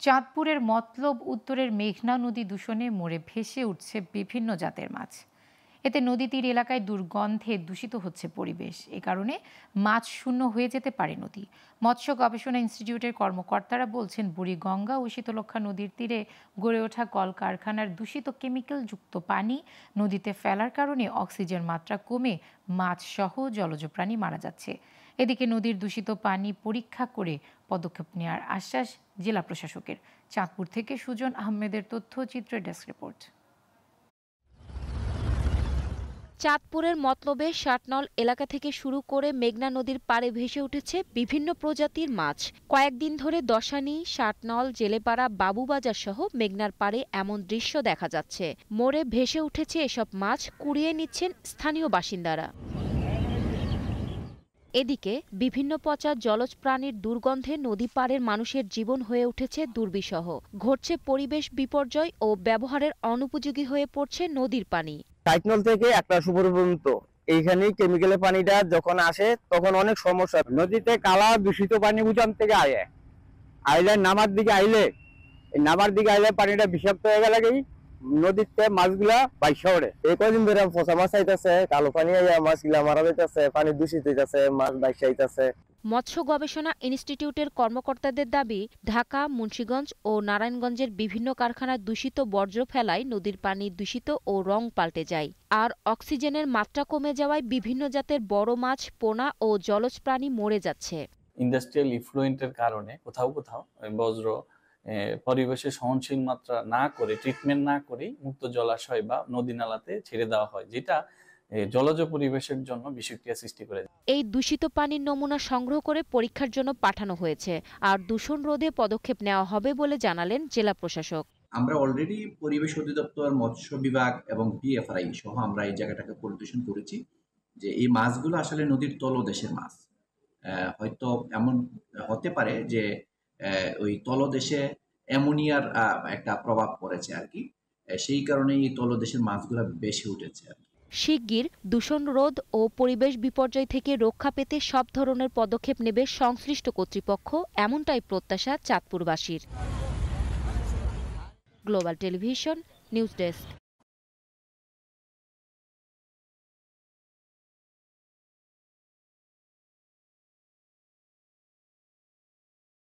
চাঁদপুরের মতলব উত্তরের মেঘনা নদী দূষণে মরে ভেসে উঠছে বিভিন্ন জাতের মাছ। এতে নদী তীর এলাকায় দুর্গন্ধে দূষিত হচ্ছে পরিবেশ। এ কারণে মাছ শূন্য হয়ে যেতে পারে নদী। মৎস্য গবেষণা ইনস্টিটিউটের কর্মকর্তারা বলছেন, বুড়িগঙ্গা ও শীতলক্ষ্যা নদীর তীরে গড়ে ওঠা কলকারখানার দূষিত কেমিক্যালযুক্ত পানি নদীতে ফেলার কারণে অক্সিজেন মাত্রা কমে মাছ সহ জলজ প্রাণী মারা যাচ্ছে। এদিকে নদীর দূষিত পানি পরীক্ষা করে পদক্ষেপ নেওয়ার আশ্বাস জেলা প্রশাসকের। চাঁদপুর থেকে সুজন আহমেদের তথ্যচিত্রের ডেস্ক রিপোর্ট। চাঁদপুরের মতলবে শাটনল এলাকা থেকে শুরু করে মেঘনা নদীর পাড়ে ভেসে উঠেছে বিভিন্ন প্রজাতির মাছ। কয়েকদিন ধরে দশানি, শাটনল, জেলেপাড়া, বাবুবাজার সহ মেঘনার পাড়ে এমন দৃশ্য দেখা যাচ্ছে। মোড়ে ভেসে উঠেছে এসব মাছ কুড়িয়ে নিচ্ছেন স্থানীয় বাসিন্দারা। এদিকে বিভিন্ন পচা জলজ প্রাণীর দুর্গন্ধে নদী পাড়ের মানুষের জীবন হয়ে উঠেছে দুর্বিষহ। ঘটছে পরিবেশ বিপর্যয় ও ব্যবহারের অনুপযোগী হয়ে পড়ছে নদীর পানি। সাইটনল থেকে একটা সুপুর পর্যন্ত এইখানে কেমিক্যালের পানিটা যখন আসে তখন অনেক সমস্যা। নদীতে কালা দূষিত পানি উজান থেকে আইলে নামার দিকে আইলে পানিটা বিষাক্ত হয়ে গেলে নদীতে মাছগুলা বাইসা ওঠে। এই কদিন ধরে পচা মাছ আইতেছে, কালো পানি মাছগুলা মারা যাইতেছে, পানি দূষিত হইতেছে, মাছ বাইসা আইতেছে। মৎস্য গবেষণা ইনস্টিটিউটের কর্মকর্তাদের দাবি, ঢাকা, মুন্সিগঞ্জ ও নারায়ণগঞ্জের বিভিন্ন কারখানার দূষিত বর্জ্য ফেলায় নদীর পানি দূষিত ও রং পাল্টে যায়। আর অক্সিজেনের মাত্রা কমে যাওয়ায় বিভিন্ন জাতের বড় মাছ, পোনা ও জলজ প্রাণী মরে যাচ্ছে। ইন্ডাস্ট্রিয়াল ইফ্লুয়েন্টের কারণে কোথাও কোথাও বজ্র পরিবেশে সহনশীল মাত্রা না করে, ট্রিটমেন্ট না করে মুক্ত জলাশয় বা নদী নালাতে ছেড়ে দেওয়া হয়, যেটা জলজ পরিবেশের জন্য বিষক্রিয়া সৃষ্টি করে। এই দূষিত পানির নমুনা সংগ্রহ করে পরীক্ষার জন্য পাঠানো হয়েছে। আর দূষণ রোধে পদক্ষেপ নেওয়া হবে বলে জানালেন জেলা প্রশাসক। আমরা অলরেডি পরিবেশ অধিদপ্তর, মৎস্য বিভাগ এবং বিএফআরআই সহ আমরা এই জায়গাটাকে পরিদর্শন করেছি যে এই মাছগুলো আসলে নদীর তলদেশের মাছ। হয়তো এমন হতে পারে যে ওই তলদেশে অ্যামোনিয়ার একটা প্রভাব পড়েছে আর কি, সেই কারণে এই তলদেশের মাছগুলো বেশি উঠেছে আর কি। শিগগির দূষণ রোধ ও পরিবেশ বিপর্যয় থেকে রক্ষা পেতে সব ধরনের পদক্ষেপ নেবে সংশ্লিষ্ট কর্তৃপক্ষ, এমনটাই প্রত্যাশা চাঁদপুরবাসীর। Global television news desk.